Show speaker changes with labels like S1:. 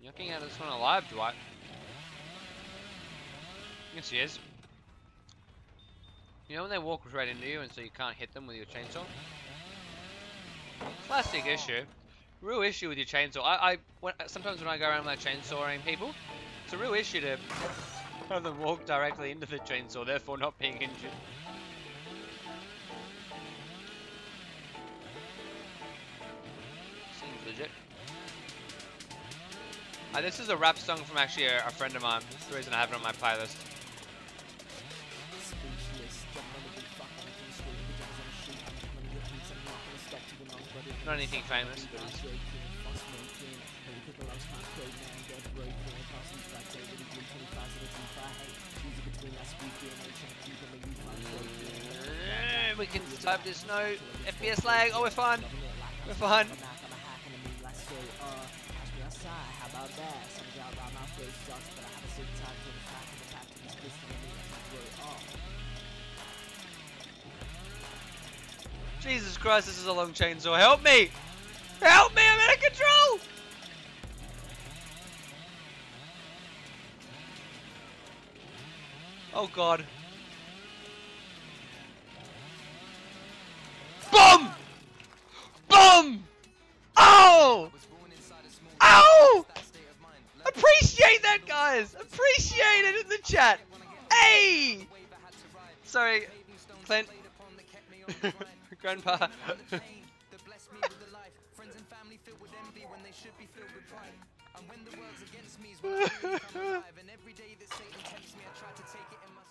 S1: You're knocking out this one alive, Dwight. Yes, he is. You know when they walk right into you and so you can't hit them with your chainsaw? Classic issue. Real issue with your chainsaw. Sometimes when I go around with my chainsawing people, it's a real issue to have them walk directly into the chainsaw, therefore not being injured. Seems legit. This is a rap song from actually a friend of mine. That's the reason I have it on my playlist. Not anything famous, but it's... We can type this no FPS lag. Oh, we're fine. We're fine. Jesus Christ, this is a long chainsaw. Help me! Help me! I'm out of control! Oh God. Boom! Boom! Oh! Ow! Appreciate that, guys! Appreciate it in the chat! Hey! Sorry, Clint. Grandpa. And when the world's against me is when I really come alive. And every day that Satan tempts me, I try to take it in my